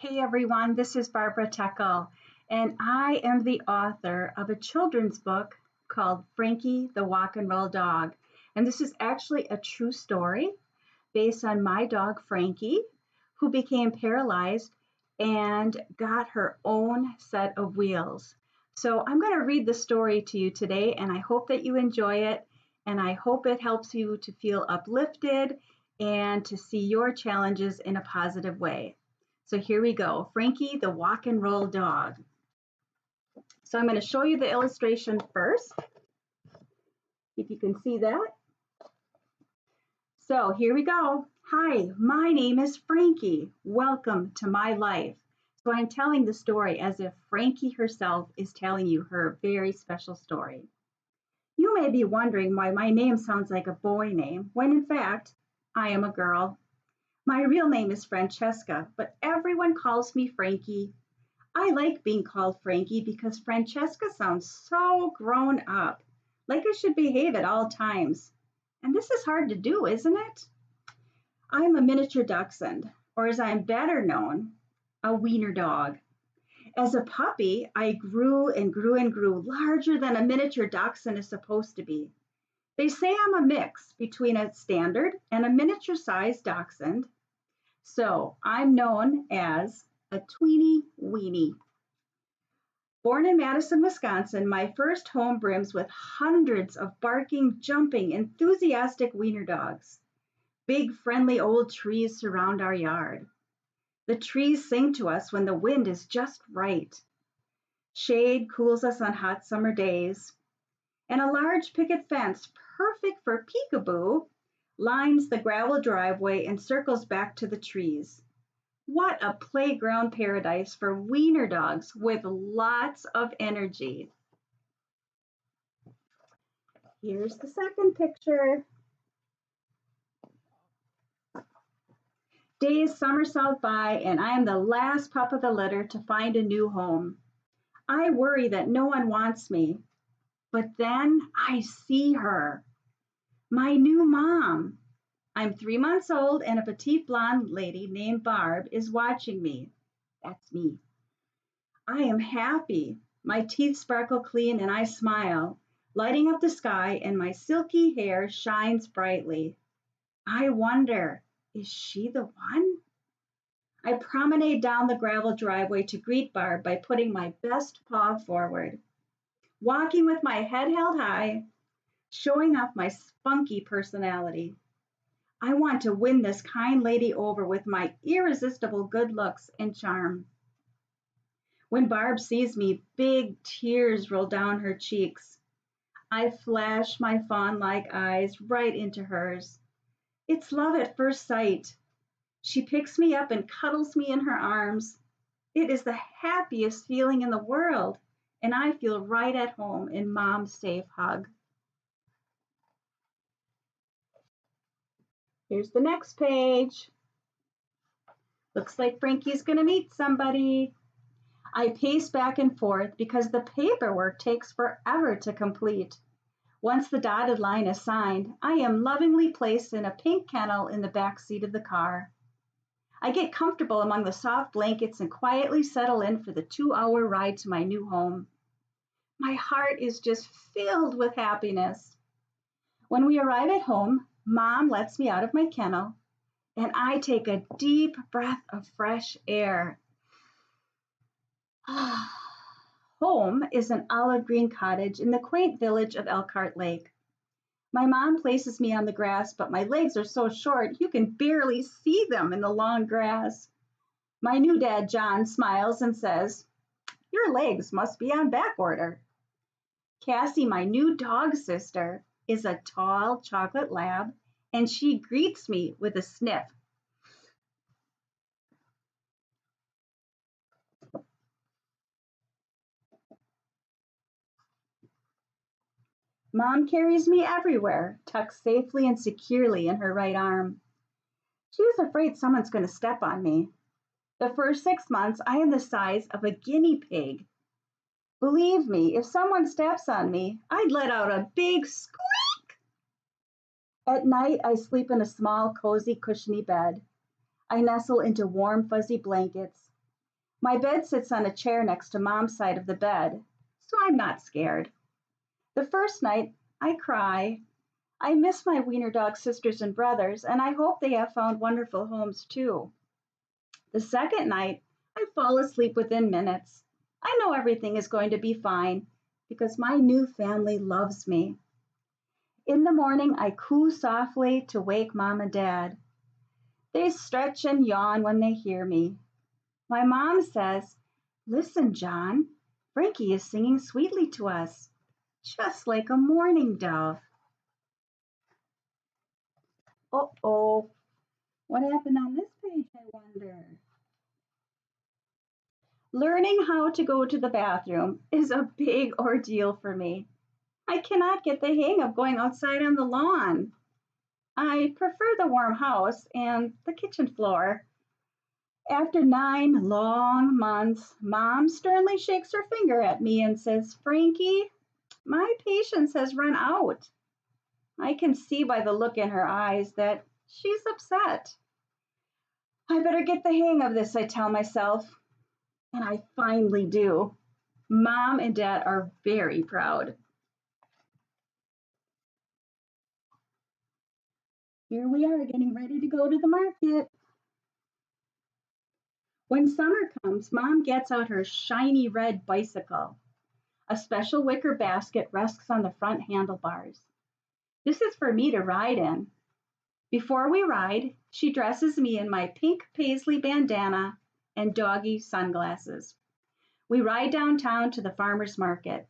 Hey everyone, this is Barbara Techel, and I am the author of a children's book called Frankie the Walk and Roll Dog. And this is actually a true story based on my dog Frankie, who became paralyzed and got her own set of wheels. So I'm going to read the story to you today, and I hope that you enjoy it, and I hope it helps you to feel uplifted and to see your challenges in a positive way. So here we go, Frankie the Walk and Roll Dog. So I'm going to show you the illustration first, if you can see that. So here we go. Hi, my name is Frankie. Welcome to my life. So I'm telling the story as if Frankie herself is telling you her very special story. You may be wondering why my name sounds like a boy name, when in fact, I am a girl. My real name is Francesca, but everyone calls me Frankie. I like being called Frankie because Francesca sounds so grown up, like I should behave at all times. And this is hard to do, isn't it? I'm a miniature dachshund, or as I'm better known, a wiener dog. As a puppy, I grew and grew and grew larger than a miniature dachshund is supposed to be. They say I'm a mix between a standard and a miniature-sized dachshund. So I'm known as a tweeny weenie. Born in Madison, Wisconsin, my first home brims with hundreds of barking, jumping, enthusiastic wiener dogs. Big, friendly old trees surround our yard. The trees sing to us when the wind is just right. Shade cools us on hot summer days. And a large picket fence, perfect for peekaboo, lines the gravel driveway and circles back to the trees. What a playground paradise for wiener dogs with lots of energy. Here's the second picture. Days somersault by, and I am the last pup of the litter to find a new home. I worry that no one wants me, but then I see her. My new mom. I'm 3 months old and a petite blonde lady named Barb is watching me. That's me. I am happy. My teeth sparkle clean and I smile, lighting up the sky, and my silky hair shines brightly. I wonder, is she the one? I promenade down the gravel driveway to greet Barb by putting my best paw forward, walking with my head held high, showing off my spunky personality. I want to win this kind lady over with my irresistible good looks and charm. When Barb sees me, big tears roll down her cheeks. I flash my fawn-like eyes right into hers. It's love at first sight. She picks me up and cuddles me in her arms. It is the happiest feeling in the world, and I feel right at home in Mom's safe hug. Here's the next page. Looks like Frankie's going to meet somebody. I pace back and forth because the paperwork takes forever to complete. Once the dotted line is signed, I am lovingly placed in a pink kennel in the back seat of the car. I get comfortable among the soft blankets and quietly settle in for the 2-hour ride to my new home. My heart is just filled with happiness. When we arrive at home, Mom lets me out of my kennel, and I take a deep breath of fresh air. Home is an olive green cottage in the quaint village of Elkhart Lake. My mom places me on the grass, but my legs are so short you can barely see them in the long grass. My new dad, John, smiles and says, "Your legs must be on back order." Cassie, my new dog sister, is a tall chocolate lab, and she greets me with a sniff. Mom carries me everywhere, tucked safely and securely in her right arm. She is afraid someone's going to step on me. The first 6 months, I am the size of a guinea pig. Believe me, if someone steps on me, I'd let out a big squeak. At night, I sleep in a small, cozy, cushiony bed. I nestle into warm, fuzzy blankets. My bed sits on a chair next to Mom's side of the bed, so I'm not scared. The first night, I cry. I miss my wiener dog sisters and brothers, and I hope they have found wonderful homes too. The second night, I fall asleep within minutes. I know everything is going to be fine because my new family loves me. In the morning, I coo softly to wake Mom and Dad. They stretch and yawn when they hear me. My mom says, "Listen, John, Frankie is singing sweetly to us, just like a mourning dove." Uh-oh, what happened on this page, I wonder? Learning how to go to the bathroom is a big ordeal for me. I cannot get the hang of going outside on the lawn. I prefer the warm house and the kitchen floor. After 9 long months, Mom sternly shakes her finger at me and says, "Frankie, my patience has run out." I can see by the look in her eyes that she's upset. I better get the hang of this, I tell myself, and I finally do. Mom and Dad are very proud. Here we are getting ready to go to the market. When summer comes, Mom gets out her shiny red bicycle. A special wicker basket rests on the front handlebars. This is for me to ride in. Before we ride, she dresses me in my pink paisley bandana and doggy sunglasses. We ride downtown to the farmer's market.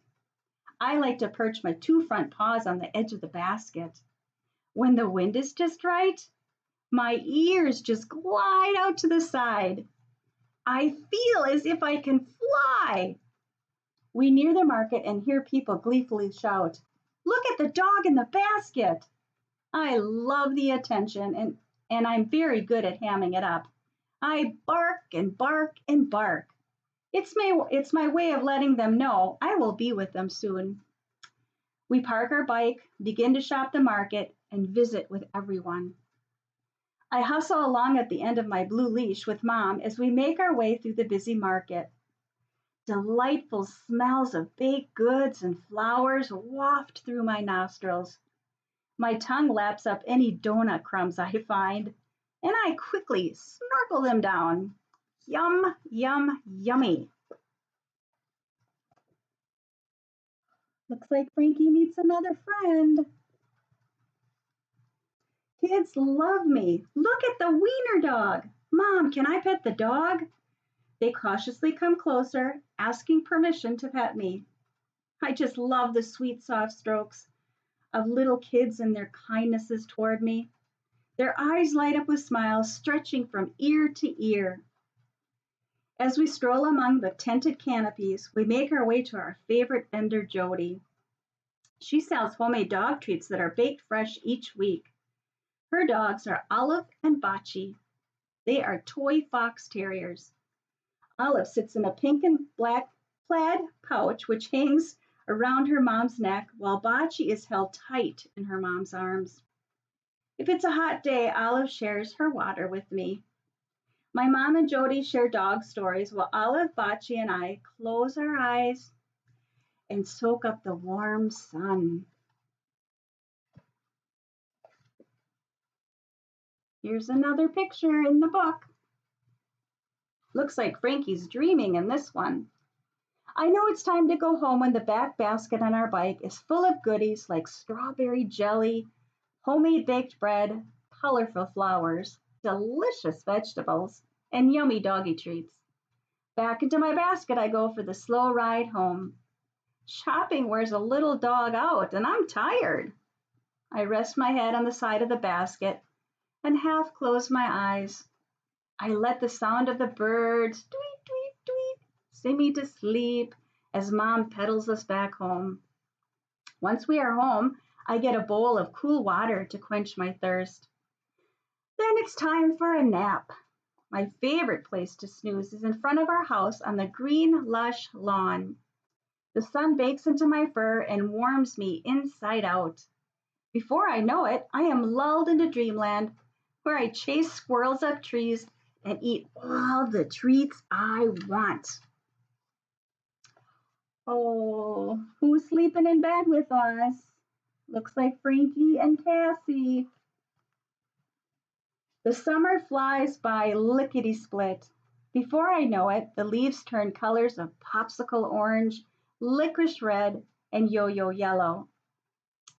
I like to perch my 2 front paws on the edge of the basket. When the wind is just right, my ears just glide out to the side. I feel as if I can fly. We near the market and hear people gleefully shout, "Look at the dog in the basket!" I love the attention and I'm very good at hamming it up. I bark and bark and bark. It's my way of letting them know I will be with them soon. We park our bike, begin to shop the market, and visit with everyone. I hustle along at the end of my blue leash with Mom as we make our way through the busy market. Delightful smells of baked goods and flowers waft through my nostrils. My tongue laps up any donut crumbs I find, and I quickly snorkel them down. Yum, yum, yummy. Looks like Frankie meets another friend. Kids love me. Look at the wiener dog. "Mom, can I pet the dog?" They cautiously come closer, asking permission to pet me. I just love the sweet, soft strokes of little kids and their kindnesses toward me. Their eyes light up with smiles stretching from ear to ear. As we stroll among the tented canopies, we make our way to our favorite vendor, Joie. She sells homemade dog treats that are baked fresh each week. Her dogs are Olive and Bocce. They are toy fox terriers. Olive sits in a pink and black plaid pouch which hangs around her mom's neck, while Bocce is held tight in her mom's arms. If it's a hot day, Olive shares her water with me. My mom and Jody share dog stories while Olive, Bocce, and I close our eyes and soak up the warm sun. Here's another picture in the book. Looks like Frankie's dreaming in this one. I know it's time to go home when the back basket on our bike is full of goodies like strawberry jelly, homemade baked bread, colorful flowers, delicious vegetables, and yummy doggy treats. Back into my basket I go for the slow ride home. Shopping wears a little dog out, and I'm tired. I rest my head on the side of the basket and half close my eyes. I let the sound of the birds tweet, tweet, tweet sing me to sleep as Mom pedals us back home. Once we are home, I get a bowl of cool water to quench my thirst. Then it's time for a nap. My favorite place to snooze is in front of our house on the green, lush lawn. The sun bakes into my fur and warms me inside out. Before I know it, I am lulled into dreamland where I chase squirrels up trees and eat all the treats I want. Oh, who's sleeping in bed with us? Looks like Frankie and Cassie. The summer flies by lickety split. Before I know it, the leaves turn colors of popsicle orange, licorice red, and yo-yo yellow.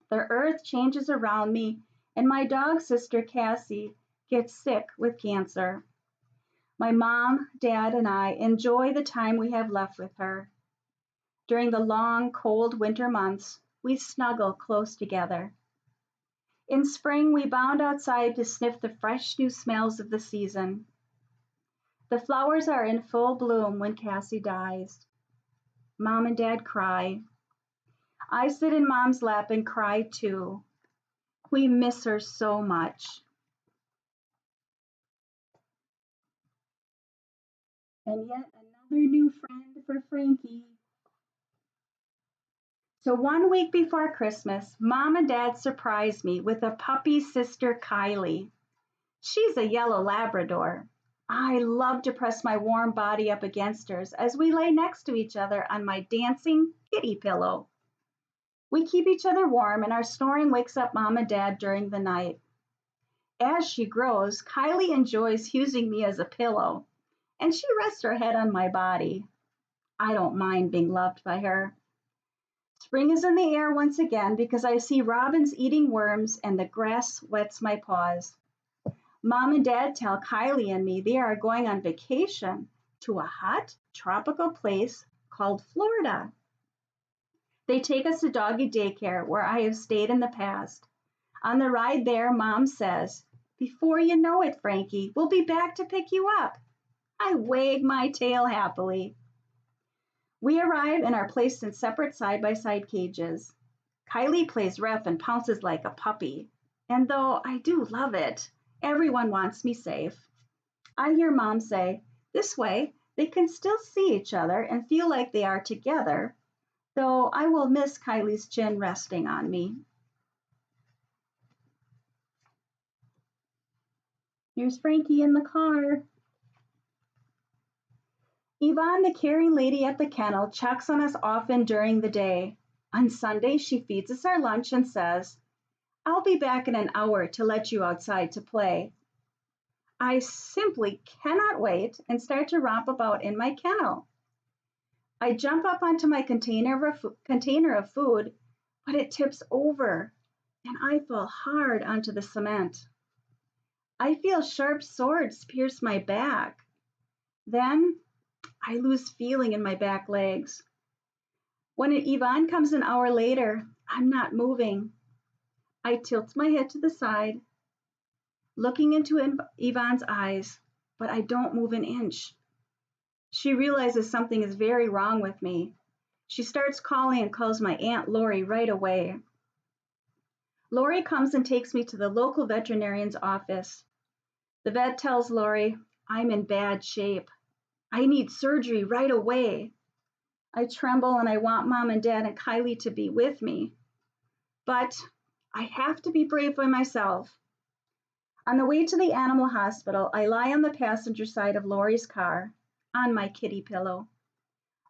The earth changes around me, and my dog sister Cassie gets sick with cancer. My mom, dad, and I enjoy the time we have left with her. During the long, cold winter months, we snuggle close together. In spring, we bound outside to sniff the fresh new smells of the season. The flowers are in full bloom when Cassie dies. Mom and Dad cry. I sit in Mom's lap and cry too. We miss her so much. And yet another new friend for Frankie. So 1 week before Christmas, Mom and Dad surprised me with a puppy sister, Kylie. She's a yellow Labrador. I love to press my warm body up against hers as we lay next to each other on my dancing kitty pillow. We keep each other warm, and our snoring wakes up Mom and Dad during the night. As she grows, Kylie enjoys using me as a pillow, and she rests her head on my body. I don't mind being loved by her. Spring is in the air once again because I see robins eating worms and the grass wets my paws. Mom and Dad tell Kylie and me they are going on vacation to a hot, tropical place called Florida. They take us to doggy daycare where I have stayed in the past. On the ride there, Mom says, "Before you know it, Frankie, we'll be back to pick you up." I wag my tail happily. We arrive and are placed in separate side-by-side cages. Kylie plays rough and pounces like a puppy. And though I do love it, everyone wants me safe. I hear Mom say, this way they can still see each other and feel like they are together, though I will miss Kylie's chin resting on me. Here's Frankie in the car. Yvonne, the caring lady at the kennel, checks on us often during the day. On Sunday, she feeds us our lunch and says, "I'll be back in an hour to let you outside to play." I simply cannot wait and start to romp about in my kennel. I jump up onto my container of food, but it tips over and I fall hard onto the cement. I feel sharp swords pierce my back. Then I lose feeling in my back legs. When Yvonne comes an hour later, I'm not moving. I tilt my head to the side, looking into Yvonne's eyes, but I don't move an inch. She realizes something is very wrong with me. She starts calling and calls my Aunt Lori right away. Lori comes and takes me to the local veterinarian's office. The vet tells Lori, I'm in bad shape. I need surgery right away. I tremble and I want Mom and Dad and Kylie to be with me. But I have to be brave by myself. On the way to the animal hospital, I lie on the passenger side of Lori's car, on my kitty pillow.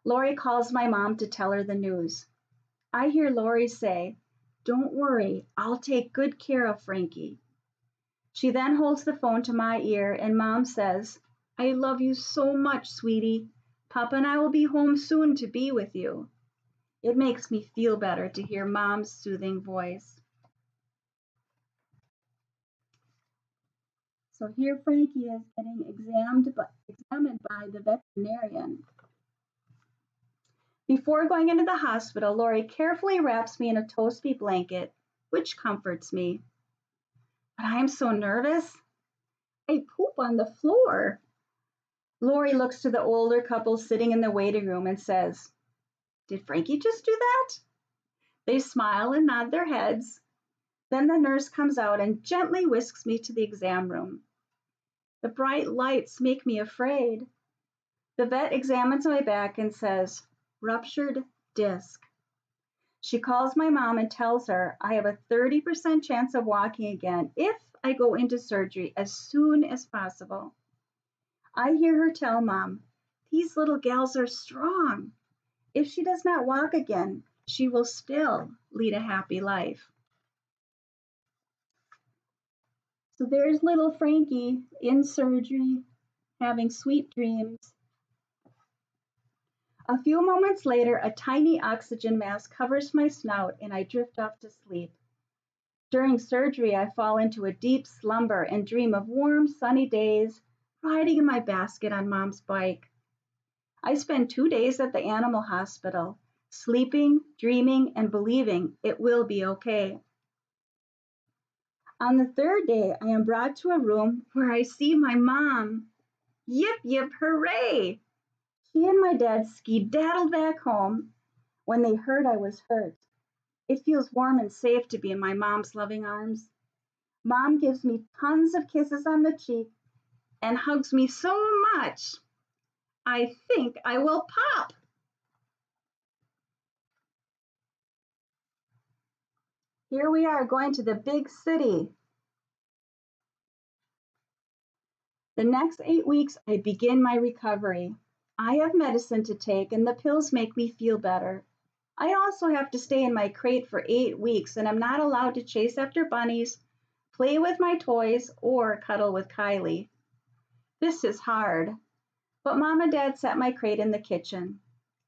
Lori calls my mom to tell her the news. I hear Lori say, "Don't worry, I'll take good care of Frankie." She then holds the phone to my ear and Mom says, "I love you so much, sweetie. Papa and I will be home soon to be with you." It makes me feel better to hear Mom's soothing voice. So here Frankie is getting examined by the veterinarian. Before going into the hospital, Lori carefully wraps me in a toasty blanket, which comforts me. But I am so nervous. I poop on the floor. Lori looks to the older couple sitting in the waiting room and says, "Did Frankie just do that?" They smile and nod their heads. Then the nurse comes out and gently whisks me to the exam room. The bright lights make me afraid. The vet examines my back and says, "Ruptured disc." She calls my mom and tells her I have a 30% chance of walking again if I go into surgery as soon as possible. I hear her tell Mom, "These little gals are strong. If she does not walk again, she will still lead a happy life." So there's little Frankie in surgery, having sweet dreams. A few moments later, a tiny oxygen mask covers my snout and I drift off to sleep. During surgery, I fall into a deep slumber and dream of warm, sunny days, riding in my basket on Mom's bike. I spend 2 days at the animal hospital, sleeping, dreaming, and believing it will be okay. On the third day, I am brought to a room where I see my mom. Yip, yip, hooray! She and my dad ski-daddled back home when they heard I was hurt. It feels warm and safe to be in my mom's loving arms. Mom gives me tons of kisses on the cheek and hugs me so much, I think I will pop. Here we are going to the big city. The next 8 weeks, I begin my recovery. I have medicine to take, and the pills make me feel better. I also have to stay in my crate for 8 weeks, and I'm not allowed to chase after bunnies, play with my toys, or cuddle with Kylie. This is hard, but Mom and Dad set my crate in the kitchen.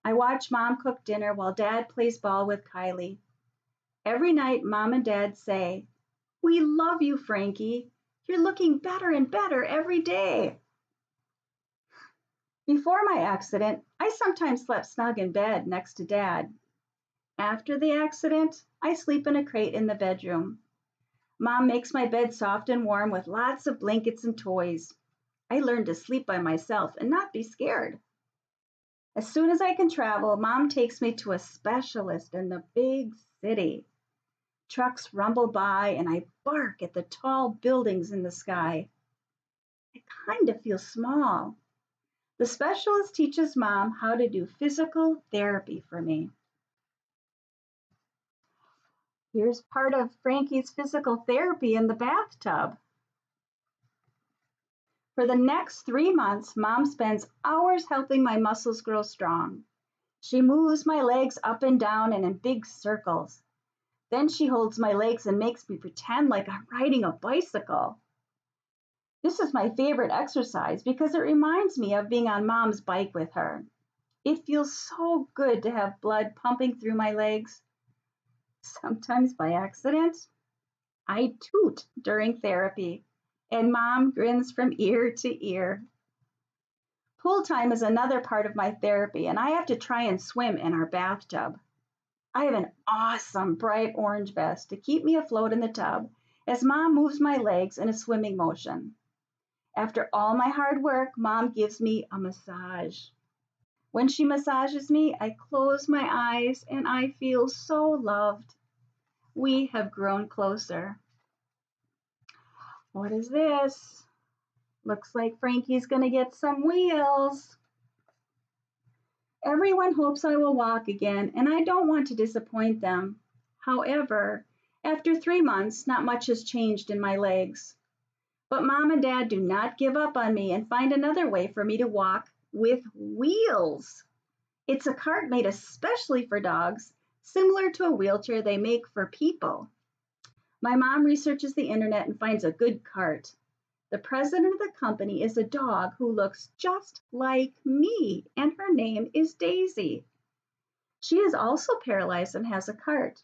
I watch Mom cook dinner while Dad plays ball with Kylie. Every night, Mom and Dad say, "We love you, Frankie. You're looking better and better every day." Before my accident, I sometimes slept snug in bed next to Dad. After the accident, I sleep in a crate in the bedroom. Mom makes my bed soft and warm with lots of blankets and toys. I learned to sleep by myself and not be scared. As soon as I can travel, Mom takes me to a specialist in the big city. Trucks rumble by and I bark at the tall buildings in the sky. I kind of feel small. The specialist teaches Mom how to do physical therapy for me. Here's part of Frankie's physical therapy in the bathtub. For the next 3 months, Mom spends hours helping my muscles grow strong. She moves my legs up and down and in big circles. Then she holds my legs and makes me pretend like I'm riding a bicycle. This is my favorite exercise because it reminds me of being on Mom's bike with her. It feels so good to have blood pumping through my legs. Sometimes by accident, I toot during therapy, and Mom grins from ear to ear. Pool time is another part of my therapy, and I have to try and swim in our bathtub. I have an awesome bright orange vest to keep me afloat in the tub as Mom moves my legs in a swimming motion. After all my hard work, Mom gives me a massage. When she massages me, I close my eyes and I feel so loved. We have grown closer. What is this? Looks like Frankie's going to get some wheels. Everyone hopes I will walk again, and I don't want to disappoint them. However, after 3 months, not much has changed in my legs. But Mom and Dad do not give up on me and find another way for me to walk with wheels. It's a cart made especially for dogs, similar to a wheelchair they make for people. My mom researches the internet and finds a good cart. The president of the company is a dog who looks just like me, and her name is Daisy. She is also paralyzed and has a cart.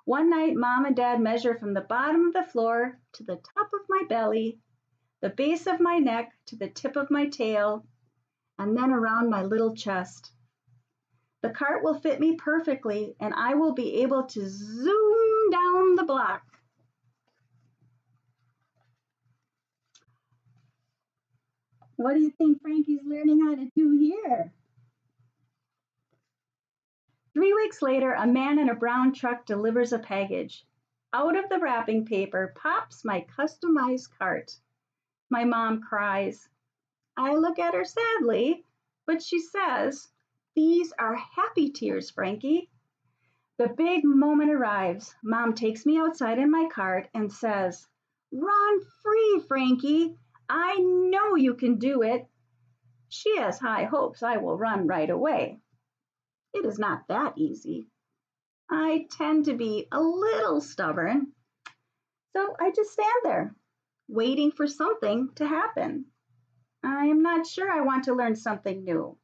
One night, Mom and Dad measure from the bottom of the floor to the top of my belly, the base of my neck to the tip of my tail, and then around my little chest. The cart will fit me perfectly, and I will be able to zoom down the block. What do you think Frankie's learning how to do here? 3 weeks later, a man in a brown truck delivers a package. Out of the wrapping paper pops my customized cart. My mom cries. I look at her sadly, but she says, "These are happy tears, Frankie." The big moment arrives. Mom takes me outside in my cart and says, "Run free, Frankie. I know you can do it. She has high hopes I will run right away. It is not that easy. I tend to be a little stubborn, so I just stand there, waiting for something to happen. I am not sure I want to learn something new.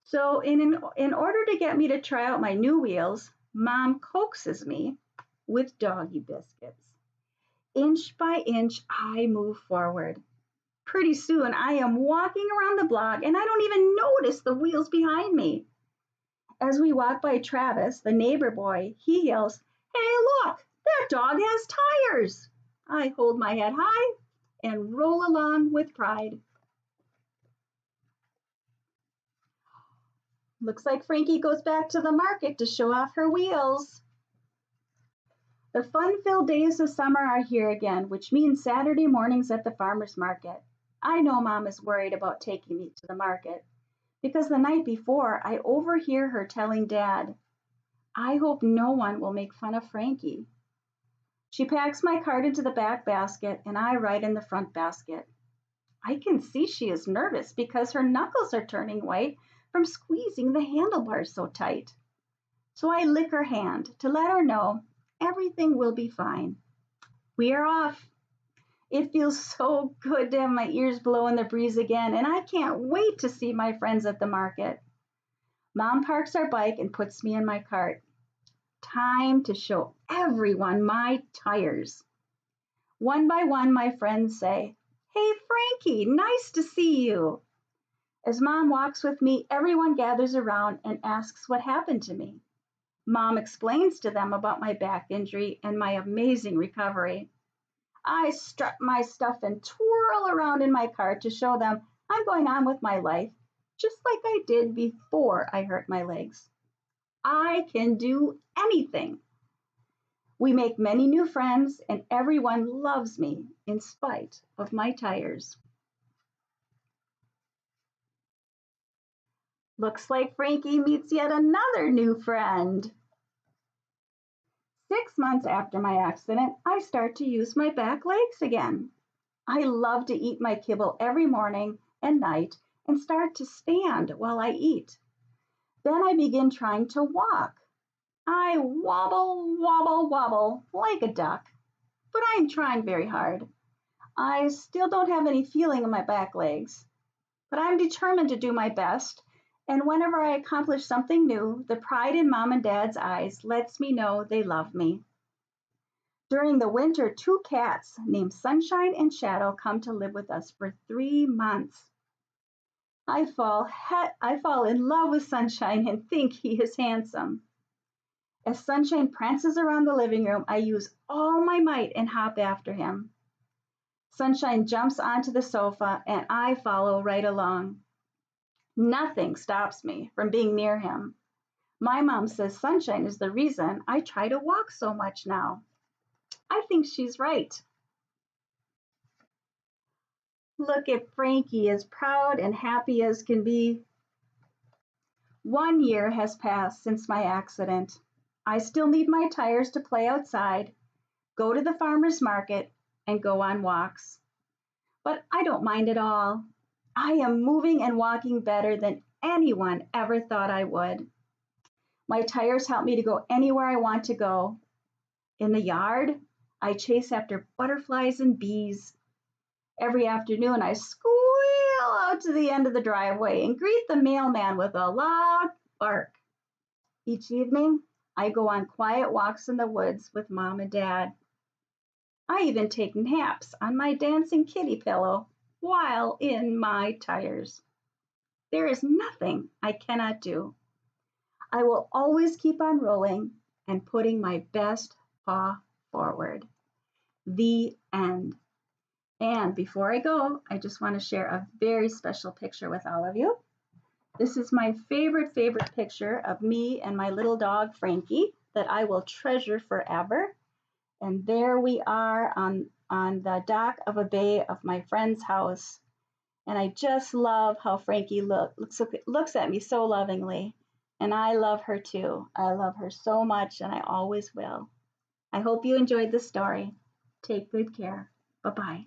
So, in order to get me to try out my new wheels, Mom coaxes me with doggy biscuits. Inch by inch, I move forward. Pretty soon, I am walking around the block and I don't even notice the wheels behind me. As we walk by Travis, the neighbor boy, he yells, "Hey, look, that dog has tires!" I hold my head high and roll along with pride. Looks like Frankie goes back to the market to show off her wheels. The fun-filled days of summer are here again, which means Saturday mornings at the farmer's market. I know Mom is worried about taking me to the market because the night before I overhear her telling Dad, "I hope no one will make fun of Frankie." She packs my cart into the back basket and I ride in the front basket. I can see she is nervous because her knuckles are turning white from squeezing the handlebars so tight. So I lick her hand to let her know everything will be fine. We are off. It feels so good to have my ears blow in the breeze again, and I can't wait to see my friends at the market. Mom parks our bike and puts me in my cart. Time to show everyone my tires. One by one, my friends say, "Hey, Frankie, nice to see you." As Mom walks with me, everyone gathers around and asks what happened to me. Mom explains to them about my back injury and my amazing recovery. I strut my stuff and twirl around in my car to show them I'm going on with my life, just like I did before I hurt my legs. I can do anything. We make many new friends, and everyone loves me in spite of my tires. Looks like Frankie meets yet another new friend. 6 months after my accident, I start to use my back legs again. I love to eat my kibble every morning and night and start to stand while I eat. Then I begin trying to walk. I wobble, wobble, wobble like a duck, but I am trying very hard. I still don't have any feeling in my back legs, but I'm determined to do my best. And whenever I accomplish something new, the pride in Mom and Dad's eyes lets me know they love me. During the winter, 2 cats named Sunshine and Shadow come to live with us for 3 months. I fall in love with Sunshine and think he is handsome. As Sunshine prances around the living room, I use all my might and hop after him. Sunshine jumps onto the sofa and I follow right along. Nothing stops me from being near him. My mom says Sunshine is the reason I try to walk so much now. I think she's right. Look at Frankie, as proud and happy as can be. 1 year has passed since my accident. I still need my tires to play outside, go to the farmer's market, and go on walks. But I don't mind at all. I am moving and walking better than anyone ever thought I would. My tires help me to go anywhere I want to go. In the yard, I chase after butterflies and bees. Every afternoon, I squeal out to the end of the driveway and greet the mailman with a loud bark. Each evening, I go on quiet walks in the woods with Mom and Dad. I even take naps on my dancing kitty pillow while in my tires. There is nothing I cannot do. I will always keep on rolling and putting my best paw forward. The end. And before I go, I just want to share a very special picture with all of you. This is my favorite picture of me and my little dog, Frankie, that I will treasure forever. And there we are on the dock of a bay of my friend's house. And I just love how Frankie looks at me so lovingly. And I love her too. I love her so much, and I always will. I hope you enjoyed the story. Take good care. Bye-bye.